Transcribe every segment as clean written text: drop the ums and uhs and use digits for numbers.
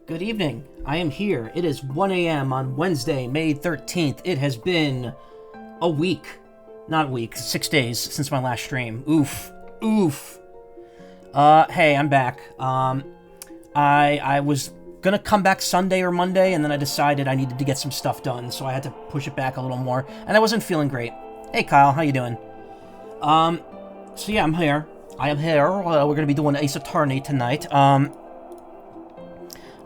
Good evening. I am here. It is 1 a.m. on Wednesday, May 13th. It has been a week. Not a week, 6 days since my last stream. Oof. Hey, I'm back. I was gonna come back Sunday or Monday, and then I decided I needed to get some stuff done, so I had to push it back a little more, and I wasn't feeling great. Hey, Kyle, how you doing? So yeah, I'm here. I am here. We're gonna be doing Ace Attorney tonight.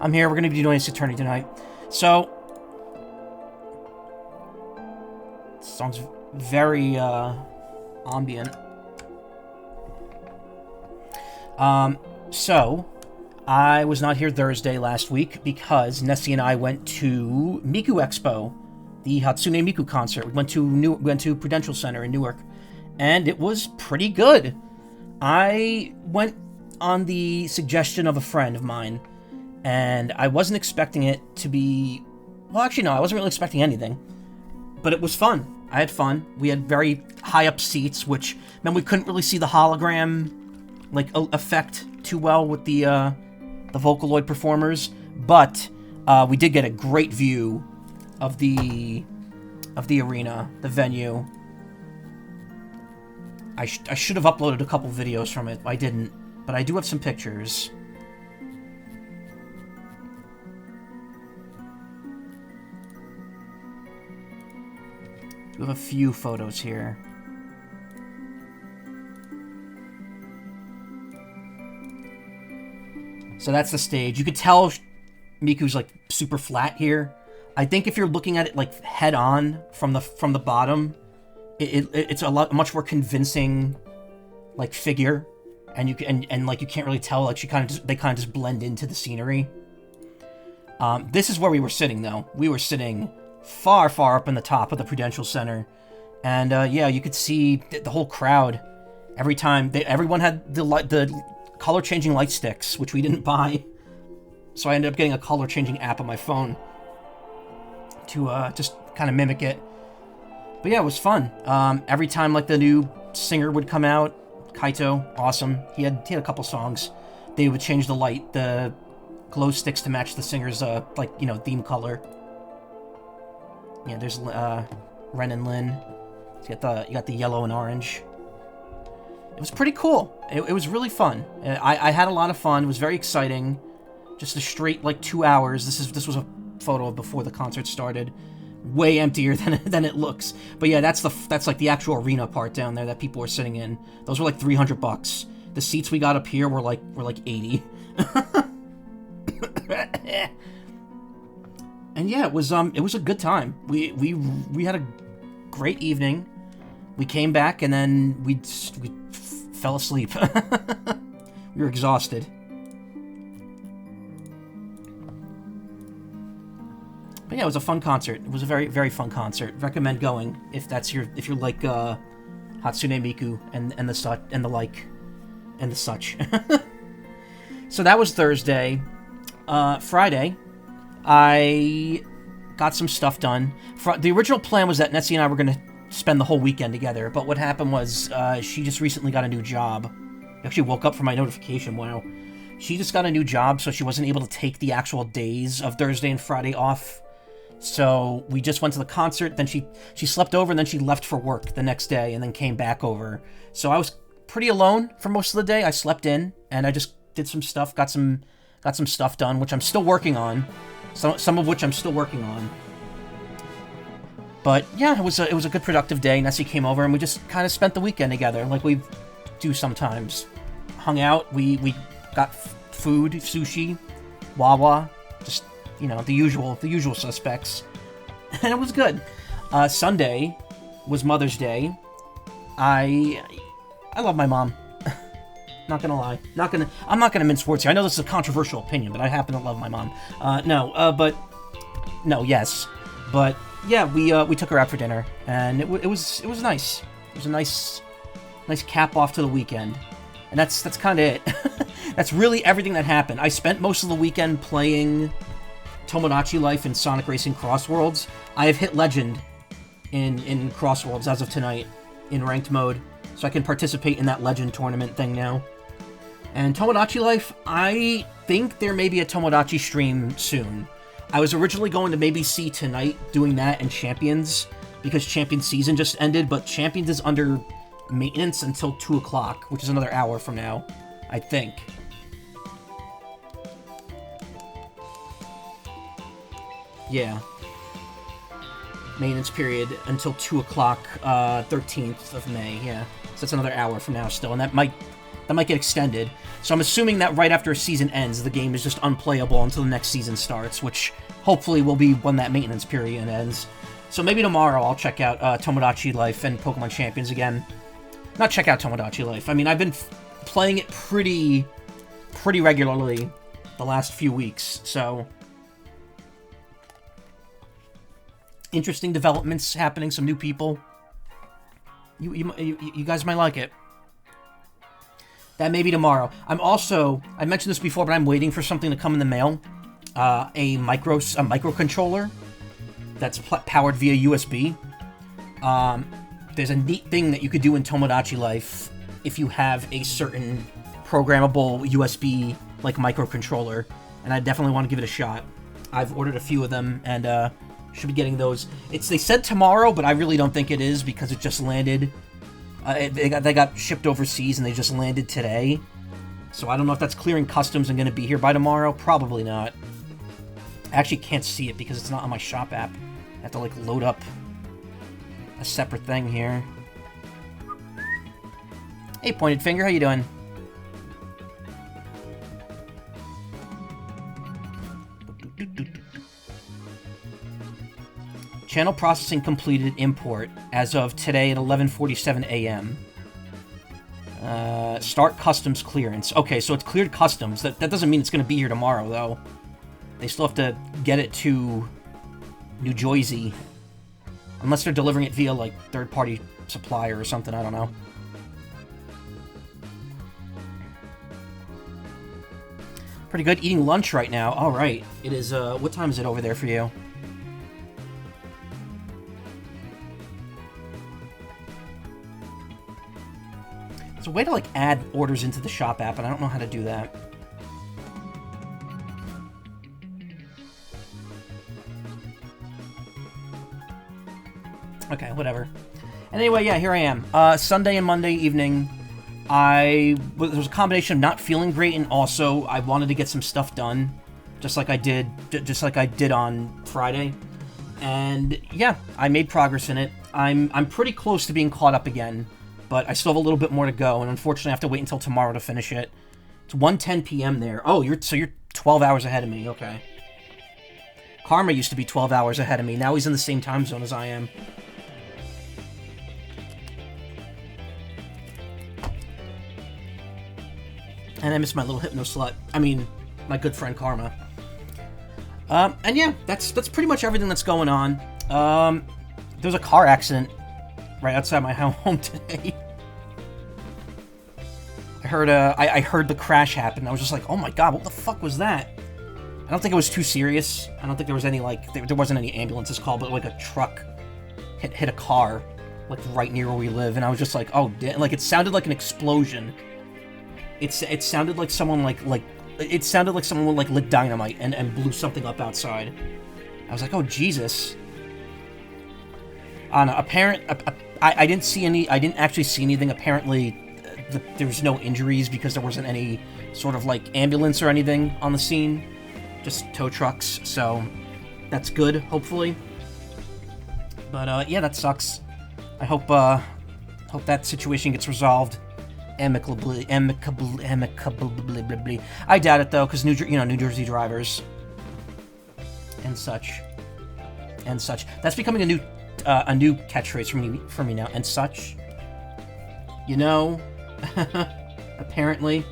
I'm here. We're going to be doing Ace Attorney tonight. So, this song's very ambient. So, I was not here Thursday last week because Nessie and I went to Miku Expo, the Hatsune Miku concert. We went to Prudential Center in Newark, and it was pretty good. I went on the suggestion of a friend of mine. And I wasn't expecting it to be... Well, actually, no, I wasn't really expecting anything. But it was fun. I had fun. We had very high-up seats, which meant we couldn't really see the hologram, effect too well with the Vocaloid performers. But we did get a great view of the arena, the venue. I should have uploaded a couple videos from it. I didn't. But I do have some pictures. We have a few photos here. So that's the stage. You could tell Miku's super flat here. I think if you're looking at it head on from the bottom, it's a much more convincing figure, and you can't really tell they kind of just blend into the scenery. This is where we were sitting though. We were sitting far up in the top of the Prudential Center, and yeah, you could see the whole crowd. Everyone had the color changing light sticks, which we didn't buy, so I ended up getting a color changing app on my phone to just kind of mimic it. But yeah, it was fun. Every time the new singer would come out, Kaito, awesome. He had a couple songs. They would change the glow sticks to match the singer's theme color. Yeah, there's Ren and Lin. You got the yellow and orange. It was pretty cool. It was really fun. I had a lot of fun. It was very exciting. Just a straight 2 hours. This was a photo of before the concert started. Way emptier than it looks. But yeah, that's the actual arena part down there that people were sitting in. Those were $300. The seats we got up here were 80. And yeah, it was a good time. We had a great evening. We came back and then we fell asleep. We were exhausted. But yeah, it was a fun concert. It was a very, very fun concert. Recommend going if you like Hatsune Miku and the such. So that was Thursday. Friday, I got some stuff done. The original plan was that Nessie and I were going to spend the whole weekend together, but what happened was she just recently got a new job. I actually woke up from my notification. Wow. She just got a new job, so she wasn't able to take the actual days of Thursday and Friday off. So we just went to the concert, then she slept over, and then she left for work the next day, and then came back over. So I was pretty alone for most of the day. I slept in, and I just did some stuff, got some stuff done, which I'm still working on. Some of which I'm still working on. But yeah, it was a good productive day. Nessie came over and we just kind of spent the weekend together, like we do sometimes. Hung out. We got food, sushi, Wawa, just the usual suspects, and it was good. Sunday was Mother's Day. I love my mom. Not gonna lie. I'm not gonna mince words here. I know this is a controversial opinion, but I happen to love my mom. Yes. But yeah, we took her out for dinner, and it was nice. It was a nice cap off to the weekend, and that's kind of it. That's really everything that happened. I spent most of the weekend playing Tomodachi Life and Sonic Racing Crossworlds. I have hit Legend in Crossworlds as of tonight in ranked mode, so I can participate in that Legend tournament thing now. And Tomodachi Life, I think there may be a Tomodachi stream soon. I was originally going to maybe see tonight doing that and Champions, because Champions season just ended, but Champions is under maintenance until 2 o'clock, which is another hour from now, I think. Yeah. Maintenance period until 2 o'clock, 13th of May, yeah. So that's another hour from now still, and that might get extended. So I'm assuming that right after a season ends, the game is just unplayable until the next season starts, which hopefully will be when that maintenance period ends. So maybe tomorrow I'll check out Tomodachi Life and Pokemon Champions again. Not check out Tomodachi Life. I mean, I've been playing it pretty regularly the last few weeks, so... Interesting developments happening, some new people. You guys might like it. That may be tomorrow. I mentioned this before, but I'm waiting for something to come in the mail. A microcontroller that's powered via USB. There's a neat thing that you could do in Tomodachi Life if you have a certain programmable USB like microcontroller, and I definitely want to give it a shot. I've ordered a few of them and should be getting those. They said tomorrow, but I really don't think it is because it just landed. They got shipped overseas and they just landed today. So I don't know if that's clearing customs and going to be here by tomorrow. Probably not. I actually can't see it because it's not on my shop app. I have to like load up a separate thing here. Hey, Pointed Finger, how you doing? Channel processing completed import as of today at 11:47 a.m. Start customs clearance. Okay, so it's cleared customs. That doesn't mean it's going to be here tomorrow, though. They still have to get it to New Jersey. Unless they're delivering it via, like, third-party supplier or something, I don't know. Pretty good. Eating lunch right now. All right. It is, what time is it over there for you? There's a way to, like, add orders into the shop app, and I don't know how to do that. Okay, whatever. And anyway, yeah, here I am. Sunday and Monday evening, there was a combination of not feeling great, and also I wanted to get some stuff done, just like I did on Friday. And yeah, I made progress in it. I'm pretty close to being caught up again, but I still have a little bit more to go, and unfortunately I have to wait until tomorrow to finish it. It's 1:10 p.m. there. Oh, you're 12 hours ahead of me. Okay. Karma used to be 12 hours ahead of me. Now he's in the same time zone as I am. And I miss my little hypno slut. I mean, my good friend Karma. And yeah, that's pretty much everything that's going on. There was a car accident right outside my home today. I heard the crash happen. I was just like, oh my god, what the fuck was that? I don't think it was too serious. I don't think there was any, like, there wasn't any ambulances called, but like a truck hit a car, like right near where we live, and I was just like, oh, like it sounded like an explosion. It sounded like someone it sounded like someone like lit dynamite and blew something up outside. I was like, oh Jesus. I don't know. I didn't actually see anything. Apparently, there was no injuries because there wasn't any sort of like ambulance or anything on the scene. Just tow trucks. So that's good, hopefully. But yeah, that sucks. I hope that situation gets resolved amicably. I doubt it though, because New Jersey drivers and such. That's becoming a new catchphrase for me now. And such. You know, apparently,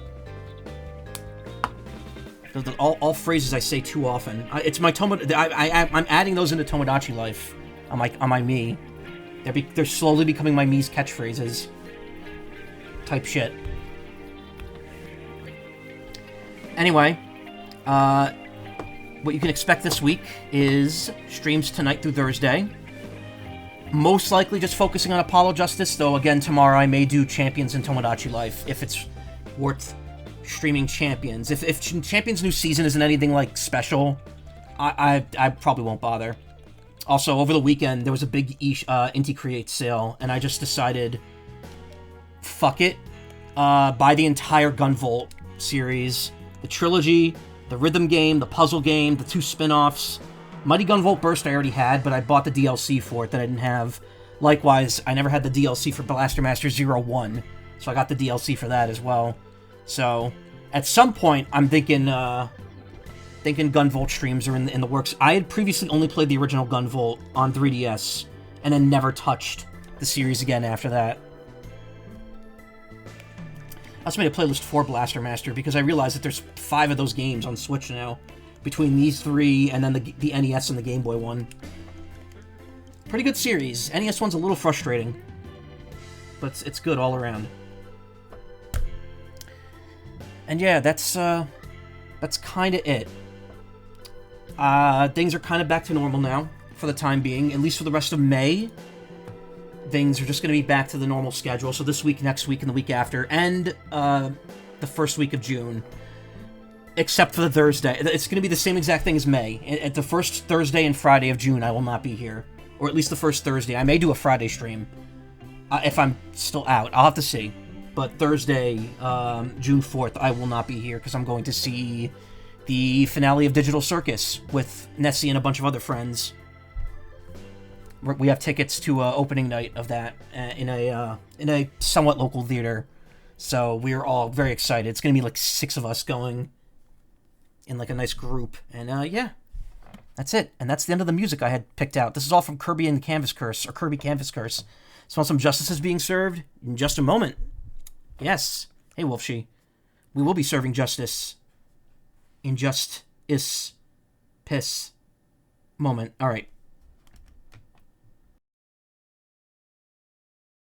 all phrases I say too often. It's my I'm adding those into Tomodachi Life on my me. They're slowly becoming my me's catchphrases. Type shit. Anyway, what you can expect this week is streams tonight through Thursday. Most likely just focusing on Apollo Justice, though again tomorrow I may do Champions and Tomodachi Life if it's worth streaming Champions. If Champions New Season isn't anything like special, I probably won't bother. Also, over the weekend, there was a big Inti Create sale, and I just decided, fuck it. Buy the entire Gunvolt series. The trilogy, the rhythm game, the puzzle game, the 2 spin-offs. Mighty Gunvolt Burst I already had, but I bought the DLC for it that I didn't have. Likewise, I never had the DLC for Blaster Master 01, so I got the DLC for that as well. So, at some point, I'm thinking Gunvolt streams are in the works. I had previously only played the original Gunvolt on 3DS, and then never touched the series again after that. I also made a playlist for Blaster Master because I realized that there's 5 of those games on Switch now, between these 3 and then the NES and the Game Boy one. Pretty good series. NES one's a little frustrating, but it's good all around. And yeah, that's kind of it. Things are kind of back to normal now, for the time being, at least for the rest of May. Things are just going to be back to the normal schedule, so this week, next week, and the week after, and the first week of June. Except for the Thursday. It's going to be the same exact thing as May. At the first Thursday and Friday of June, I will not be here. Or at least the first Thursday. I may do a Friday stream, if I'm still out. I'll have to see. But Thursday, June 4th, I will not be here, because I'm going to see the finale of Digital Circus with Nessie and a bunch of other friends. We have tickets to opening night of that in a somewhat local theater, so we're all very excited. It's gonna be like 6 of us going in like a nice group, and yeah, that's it. And that's the end of the music I had picked out. This is all from Kirby and Canvas Curse, or Kirby Canvas Curse. Smell some justice is being served in just a moment. Yes, hey Wolfshe, we will be serving justice in just piss moment. All right.